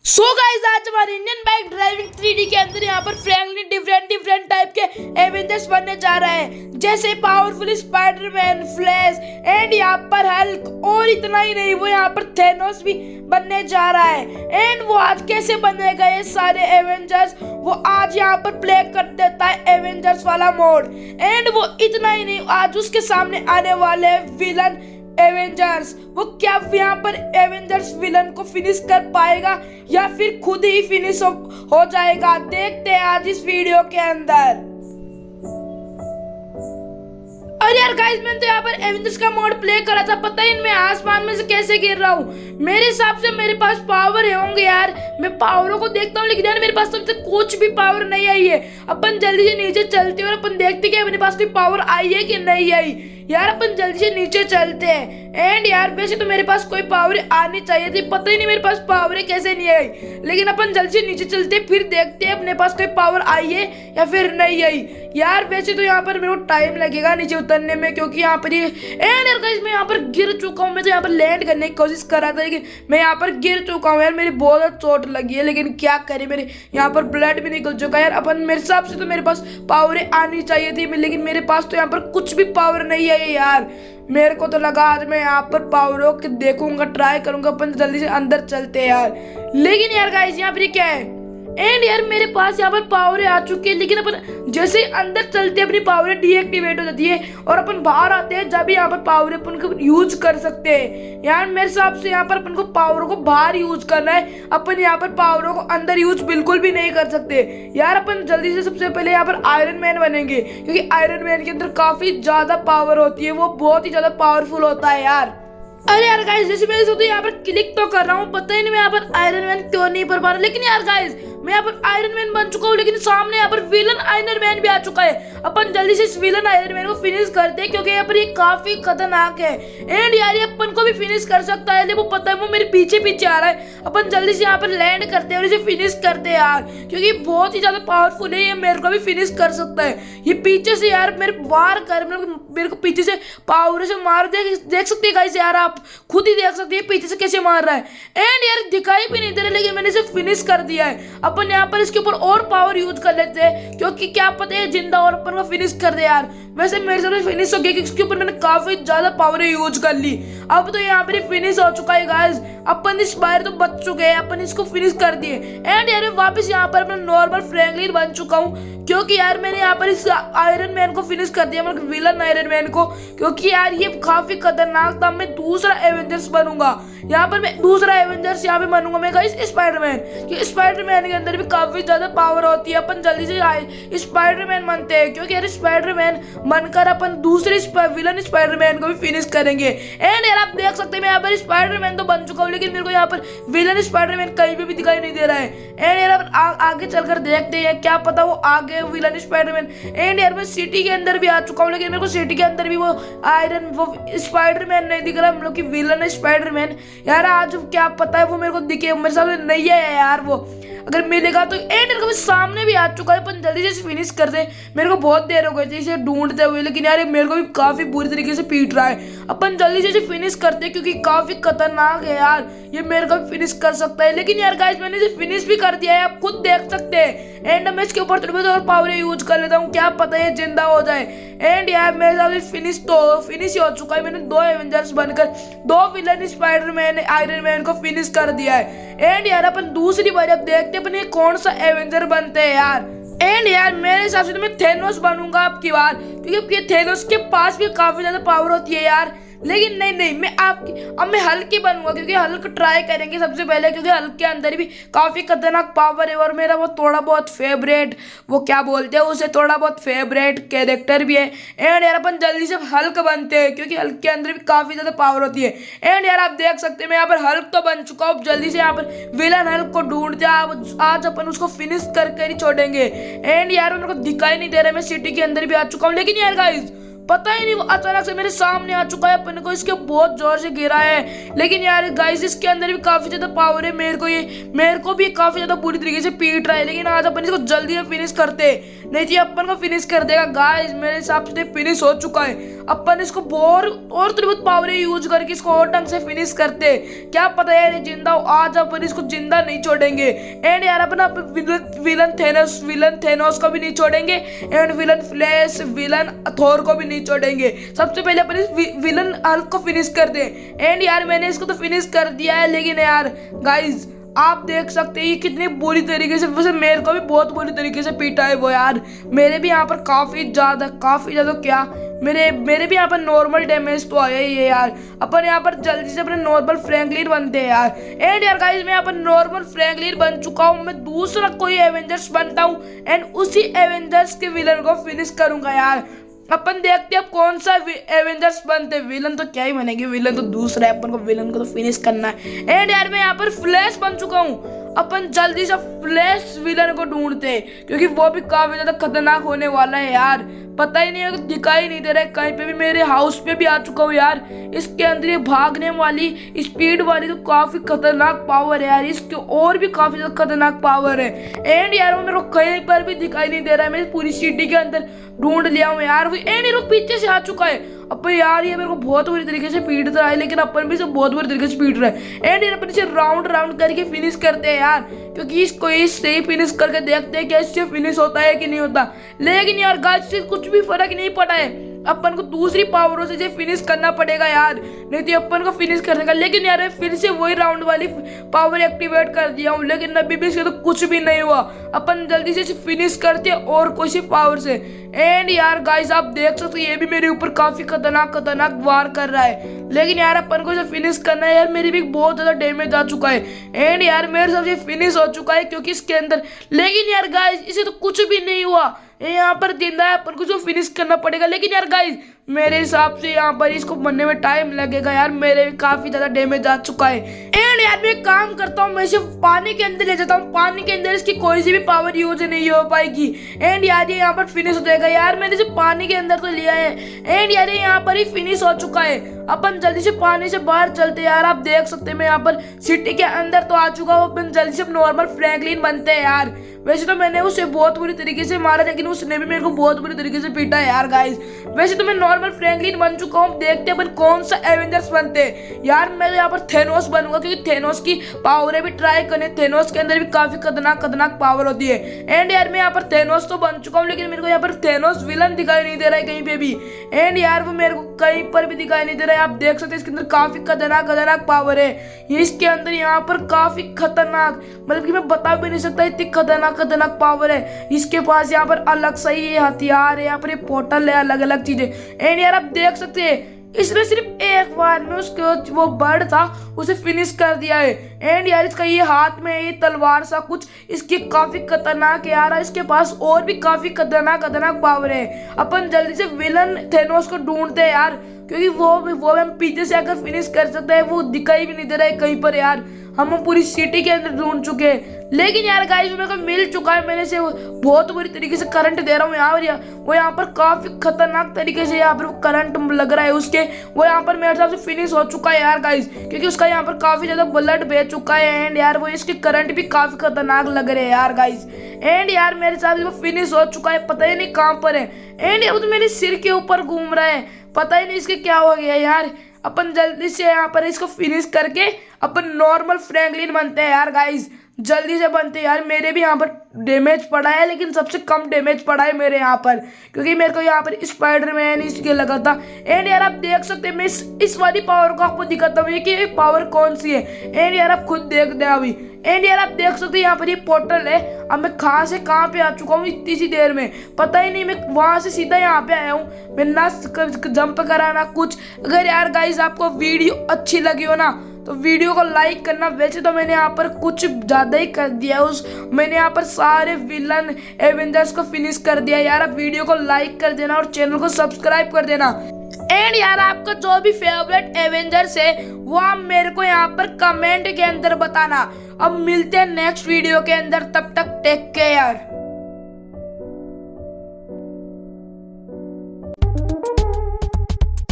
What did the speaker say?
So guys आज हमारे Indian bike driving 3D के अंदर यहाँ पर फ्रैंकलिन डिफरेंट टाइप के एवेंजर्स बनने जा रहा है, जैसे पावरफुल स्पाइडरमैन, फ्लैश एंड यहाँ पर हल्क। और इतना ही नहीं, वो यहाँ पर थेनोस भी बनने जा रहा है। एंड वो आज कैसे बनेगा ये सारे एवेंजर्स, वो आज यहाँ पर प्ले कर देता है एवेंजर्स वाला मोड। एंड वो इतना ही नहीं, आज उसके सामने आने वाले विलन एवेंजर्स, वो क्या यहाँ पर एवेंजर्स विलन को फिनिश कर पाएगा या फिर खुद ही फिनिश हो जाएगा, देखते हैं आज इस वीडियो के अंदर। अरे यार गाइस, मैंने तो यहाँ पर एवेंजर्स का मोड प्ले करा था, पता ही नहीं मैं आसमान में से कैसे गिर रहा हूँ। मेरे हिसाब से मेरे पास पावर होंगे यार, मैं पावरों को देखता हूँ, लेकिन यार मेरे पास तुमसे कुछ भी पावर नहीं आई है। अपन जल्दी से नीचे चलते हैं और अपन देखते कि मेरे पास कोई पावर आई है कि नहीं आई। यार अपन जल्दी से नीचे चलते हैं। एंड यार वैसे तो मेरे पास कोई पावर आनी चाहिए थी, पता ही नहीं मेरे पास पावर कैसे नहीं आई, लेकिन अपन जल्दी से नीचे चलते फिर देखते हैं अपने पास कोई पावर आई है या फिर नहीं आई। यार वैसे तो यहाँ पर मेरे को टाइम लगेगा नीचे उतरने में, क्योंकि यहाँ पर एंड यार गाइस मैं यहाँ पर गिर चुका हूँ। मैं तो यहाँ पर लैंड करने की कोशिश कर रहा था, लेकिन मैं यहाँ पर गिर चुका हूँ। यार मेरी बहुत ज्यादा चोट लगी है, लेकिन क्या करे, मेरे यहाँ पर ब्लड भी निकल चुका है। यार अपन मेरे हिसाब से तो मेरे पास पावर आनी चाहिए थी, लेकिन मेरे पास तो यहाँ पर कुछ भी पावर नहीं है यार। मेरे को तो लगा आज मैं यहाँ पर पावरों के देखूंगा, ट्राई करूंगा। अपन जल्दी से अंदर चलते हैं यार। लेकिन यार गाइस यहाँ पर क्या है, एंड यार मेरे पास यहाँ पर पावर आ चुकी है, लेकिन अपन जैसे अंदर चलते अपनी पावर डीएक्टिवेट हो जाती है और अपन बाहर आते हैं, जब यहाँ पर पावर अपन को यूज कर सकते हैं। यार मेरे हिसाब से यहाँ पर अपन को पावर को बाहर यूज करना है, अपन यहाँ पर पावरों को अंदर यूज बिल्कुल भी नहीं कर सकते। यार अपन जल्दी से सबसे पहले यहाँ पर आयरन मैन बनेंगे, क्योंकि आयरन मैन के अंदर काफी ज्यादा पावर होती है, वो बहुत ही ज्यादा पावरफुल होता है यार। अरे यार गाइस, जैसे मैं तो यहाँ पर क्लिक तो कर रहा हूँ, पता ही नहीं मैं यहाँ पर आयरन मैन क्यों नहीं बन पा रहा। लेकिन यार गाइस मैं यहाँ पर आयरन मैन बन चुका हूँ, लेकिन सामने यहाँ पर विलन आयरन मैन भी आ चुका है। अपन जल्दी से इस विलन आयरन मैन को फिनिश करते हैं, क्योंकि यहाँ पर ये काफी खतरनाक है। एंड यार ये अपन को भी फिनिश कर सकता है, वो पता है वो मेरे पीछे पीछे आ रहा है। अपन जल्दी से यहाँ पर लैंड करते हैं और इसे फिनिश करते हैं यार, क्योंकि बहुत ही ज्यादा पावरफुल है, ये मेरे को भी फिनिश कर सकता है। ये पीछे से यार मेरे वार कर, मेरे को पीछे से पावर से मार देख सकते हैं गाइस। यार आप खुद ही देख सकते हैं पीछे से कैसे मार रहा है। एंड यार दिखाई भी नहीं दे रहा, लेकिन मैंने इसे फिनिश कर दिया है। अपन यहाँ पर इसके ऊपर और पावर यूज कर लेते हैं, क्योंकि क्या पता है जिंदा और अपन को फिनिश कर दे यार। वैसे मेरे से फिनिश हो गया, क्योंकि इसके ऊपर मैंने काफी ज्यादा पावर यूज कर ली। अब तो यहाँ पर फिनिश हो चुका है गाइस, अपन इस बार तो बच चुके हैं, अपन इसको फिनिश कर दिए। एंड यार वापस यहाँ पर मैं नॉर्मल फ्रैंकलिन बन चुका हूँ, क्योंकि यार मैंने यहाँ पर इस आयरन मैन को फिनिश कर दिया, मतलब विलन आयरन मैन को, क्योंकि यार ये काफी खतरनाक था। मैं दूसरा एवेंजर्स बनूंगा, यहाँ पर मैं दूसरा एवेंजर्स यहाँ पे बनूंगा मैं गाइस स्पाइडरमैन, क्योंकि स्पाइडरमैन के अंदर भी काफी ज्यादा पावर होती है। अपन जल्दी से स्पाइडरमैन बनते हैं, क्योंकि यार स्पाइडरमैन बनकर अपन दूसरे विलन स्पाइडरमैन को भी फिनिश करेंगे। एंड यार आप देख सकते हैं मैं यहाँ पर स्पाइडरमैन तो बन चुका हूँ, लेकिन मेरे को यहाँ पर विलन स्पाइडरमैन कहीं पे भी दिखाई नहीं दे रहा है। एंड यार आगे चलकर देखते हैं, क्या पता वो आगे विलन स्पाइडरमैन। एंड यार मैं सिटी के अंदर भी आ चुका हूँ, लेकिन मेरे को सिटी के अंदर भी वो स्पाइडरमैन नहीं दिख रहा, मतलब कि विलन स्पाइडरमैन। यार आज क्या पता है वो मेरे को दिखे, मेरे सामने नहीं है यार, वो अगर मिलेगा तो। एंड यार सामने भी आ चुका है, अपन जल्दी से फिनिश कर दे। मेरे को बहुत देर हो गई थी इसे ढूंढते हुए, लेकिन यार मेरे को भी काफी बुरी तरीके से पीट रहा है। अपन जल्दी से इसे फिनिश करते हैं, क्योंकि काफी खतरनाक है यार, ये मेरे को भी फिनिश कर सकता है। लेकिन यार गाइस मैंने इसे फिनिश भी कर दिया है, आप खुद देख सकते हैं। एंड मैं इसके ऊपर थोड़ी और पावर यूज कर लेता हूँ, क्या पता है जिंदा हो जाए। एंड यार मेरे साथ फिनिश ही हो चुका है, मैंने 2 एवेंजर्स बनकर 2 विलन स्पाइडरमैन आयरन मैन को फिनिश कर दिया है। एंड यार अपन दूसरी बार अब देखते हैं अपन कौन सा एवेंजर बनते हैं यार। एंड यार मेरे हिसाब से तो मैं थेनोस बनूंगा अब की बार, क्योंकि थेनोस के पास भी काफी ज्यादा पावर होती है यार। लेकिन नहीं मैं अब मैं हल्क ही बनूंगा, क्योंकि हल्क ट्राई करेंगे सबसे पहले, क्योंकि हल्क के अंदर भी काफी खतरनाक पावर है। और मेरा वो थोड़ा बहुत फेवरेट, वो क्या बोलते हैं उसे, थोड़ा बहुत फेवरेट कैरेक्टर भी है। एंड यार अपन जल्दी से हल्क बनते हैं, क्योंकि हल्क के अंदर भी काफी ज्यादा पावर होती है। एंड यार आप देख सकते हैं मैं यहाँ पर हल्क तो बन चुका हूँ, जल्दी से यहाँ पर विलन हल्क को ढूंढते हैं, आज अपन उसको फिनिश करके ही छोड़ेंगे। एंड यार मेरे को दिखाई नहीं दे रहा, मैं सिटी के अंदर भी आ चुका हूँ। लेकिन यार गाइस पता ही नहीं वो अचानक से मेरे सामने आ चुका है। अपन को इसके बहुत जोर से गिरा है, लेकिन यार गाइस इसके अंदर भी काफी ज्यादा पावर है। मेरे को भी काफी ज्यादा बुरी तरीके से पीट रहा है, लेकिन आज अपन इसको जल्दी से फिनिश करते, नहीं तो अपन को फिनिश कर देगा। गाइस मेरे हिसाब से फिनिश हो चुका है। अपन इसको और थोड़ी बहुत पावर यूज करके इसको और ढंग से फिनिश करते, क्या पता यार जिंदा हो। आज अपन इसको जिंदा नहीं छोड़ेंगे। एंड यार अपन विलन थेनोस को भी नहीं छोड़ेंगे, एंड विलन फ्लैश, विलन थोर को भी नहीं छोड़ेंगे। सबसे पहले अपन इस विलन हल्क को फिनिश कर दे। एंड यार मैंने इसको तो फिनिश कर दिया है, लेकिन यार गाइस आप देख सकते हैं ये कितनी बुरी तरीके से, वैसे मेरे को भी बहुत बुरी तरीके से पीटा है वो यार। मेरे भी यहाँ पर काफी ज्यादा क्या मेरे भी यहाँ पर नॉर्मल डैमेज तो आया ही है यार। अपन यहाँ पर जल्दी से अपने नॉर्मल फ्रैंकलिन बनते हैं यार। एंड यार गाइस मैं यहाँ पर नॉर्मल फ्रैंकलिन बन चुका हूँ। मैं दूसरा कोई एवेंजर्स बनता हूँ एंड उसी एवेंजर्स के विलन को फिनिश करूंगा यार। अपन देखते हैं अब कौन सा एवेंजर्स बनते। विलन तो क्या ही बनेंगे, विलन तो दूसरा है, अपन को विलन को तो फिनिश करना है। एंड यार मैं यहाँ पर फ्लैश बन चुका हूँ। अपन जल्दी से फ्लैश विलन को ढूंढते, क्योंकि वो भी काफी ज्यादा खतरनाक होने वाला है यार। पता ही नहीं है, दिखाई नहीं दे रहा है कहीं पे भी। मेरे हाउस पे भी आ चुका हूँ यार। इसके अंदर ये भागने वाली स्पीड वाली तो काफी खतरनाक पावर है यार। इसके और भी काफी ज्यादा खतरनाक पावर है। एंड यार वो मेरे को कहीं पर भी दिखाई नहीं दे रहा है। मैं पूरी सिटी के अंदर ढूंढ लिया हूँ यार। एंड ये लोग पीछे से आ चुका है। अब यार ये मेरे को बहुत बुरी तरीके से पीट रहा है, लेकिन अपन भी इसे बहुत बुरी तरीके से पीट रहा है। एंड अपन इसे राउंड करके फिनिश करते हैं यार, क्योंकि इसको इससे ही फिनिश करके देखते हैं कि इससे फिनिश होता है कि नहीं होता। लेकिन यार गाइस से कुछ भी फर्क नहीं पड़ा है। अपन को दूसरी पावरों से इसे फिनिश करना पड़ेगा यार, नहीं तो अपन को फिनिश कर देगा। लेकिन यार मैं फिर से वही राउंड वाली पावर एक्टिवेट कर दिया हूँ, लेकिन अभी भी इसके तो कुछ भी नहीं हुआ। अपन जल्दी से इसे फिनिश करते हैं और कोई पावर से। एंड यार गाइस आप देख सकते हो ये भी मेरे ऊपर काफी खतरनाक वार कर रहा है, लेकिन यार अपन को इसे फिनिश करना है यार। मेरी भी बहुत ज्यादा डैमेज आ चुका है। एंड यार मेरे सबसे फिनिश हो चुका है क्योंकि इसके अंदर, लेकिन यार गाइस इसे तो कुछ भी नहीं हुआ। यहाँ पर जिंदा है, अपन को जो फिनिश करना पड़ेगा। लेकिन यार गाइस मेरे हिसाब से यहाँ पर इसको बनने में टाइम लगेगा यार। मेरे भी काफी ज्यादा डैमेज आ चुका है। एंड यार मैं काम करता हूँ, मैं इसे पानी के अंदर ले जाता हूँ। पानी के अंदर इसकी कोई सी भी पावर यूज नहीं हो पाएगी। एंड यार ये यहाँ पर फिनिश हो जाएगा यार। मैंने इसे पानी के अंदर तो लिया है। एंड यार ये यहाँ पर ही फिनिश हो चुका है। अपन जल्दी से पानी से बाहर चलते यार। आप देख सकते हैं मैं यहाँ पर सिटी के अंदर तो आ चुका हूँ। अपन जल्दी से नॉर्मल फ्रैंकलिन बनते हैं यार। वैसे तो मैंने उसे बहुत बुरी तरीके से मारा, लेकिन उसने भी मेरे को बहुत बुरी तरीके से पीटा है यार गाइस। वैसे तो मैं नॉर्मल फ्रैंकलिन बन चुका हूँ। देखते हैं अपन कौन सा एवेंजर्स बनते हैं यार। मैं यहाँ पर थेनोस बनूंगा, क्योंकि थेनोस की पावरें भी ट्राई करने। थेनोस के अंदर भी काफी खतरनाक पावर होती है। एंड यार मैं यहाँ पर थेनोस तो बन चुका हूँ, लेकिन मेरे को यहाँ पर थेनोस विलन दिखाई नहीं दे रहा है कहीं पे भी। एंड यार वो मेरे को कहीं पर भी दिखाई नहीं दे रहा है। आप देख सकते हैं इसके अंदर काफी खतरनाक पावर है। ये इसके अंदर यहाँ पर काफी खतरनाक, मतलब कि मैं बता भी नहीं सकता इतनी खतरनाक पावर है इसके पास। यहाँ पर अलग सा ही हथियार है, यहाँ पर पोर्टल है, अलग चीजें। एंड यार आप देख सकते हैं इसने सिर्फ एक बार में उसके वो बर्ड था उसे फिनिश कर दिया है। एंड यार इसका ये हाथ में ये तलवार सा कुछ इसकी काफी खतरनाक है यार। इसके पास और भी काफी खतरनाक पावर है। अपन जल्दी से विलन थेनोस को ढूंढते हैं यार, क्योंकि वो हम पीछे से आकर फिनिश कर सकते हैं। वो दिखाई भी नहीं दे रहा है कहीं पर यार। हम पूरी सिटी के अंदर ढूंढ चुके हैं, लेकिन यार गाइस मेरे को मिल चुका है। मैंने से बहुत बुरी तरीके से करंट दे रहा हूँ यहाँ। वो यहाँ पर काफी खतरनाक तरीके से यहाँ पर करंट लग रहा है उसके। वो यहाँ पर मेरे हिसाब से फिनिश हो चुका है यार गाइस, क्योंकि उसका यहाँ पर काफी ज्यादा ब्लड बह चुका है। एंड यार वो इसके करंट भी काफी खतरनाक लग रहे हैं यार गाइस। एंड यार मेरे हिसाब से वो फिनिश हो चुका है, पता ही नहीं कहाँ पर है। एंड यार वो तो मेरे सिर के ऊपर घूम रहा है, पता ही नहीं इसके क्या हो गया यार। अपन जल्दी से यहाँ पर इसको फिनिश करके अपन नॉर्मल फ्रैंकलिन बनते हैं यार गाइस। जल्दी से बनते यार। मेरे भी यहाँ पर डैमेज पड़ा है, लेकिन सबसे कम डैमेज पड़ा है मेरे यहाँ पर, क्योंकि मेरे को यहाँ पर स्पाइडरमैन इसके लगा था। एंड यार आप देख सकते हैं मैं इस वाली पावर को आपको दिखाता हूँ कि पावर कौन सी है। एंड यार आप खुद देख दे अभी। एंड यार आप देख सकते हैं यहाँ पर ये पोर्टल है। अब मैं कहाँ से कहाँ पे आ चुका हूँ इतनी सी देर में, पता ही नहीं। मैं वहां से सीधा यहाँ पे आया हूँ। मैं ना जंप करा ना कुछ। अगर यार गाइस आपको वीडियो अच्छी लगी हो ना तो वीडियो को लाइक करना। वैसे तो मैंने यहाँ पर कुछ ज़्यादा ही कर दिया मैंने यहाँ पर सारे विलन एवेंजर्स को फिनिश कर दिया यार। आप वीडियो को लाइक कर देना और चैनल को सब्सक्राइब कर देना। एंड यार आपका जो भी फेवरेट एवेंजर्स है वो आप मेरे को यहाँ पर कमेंट के अंदर बताना। अब मिलते हैं नेक्स्ट वीडियो के अंदर, तब तक टेक केयर।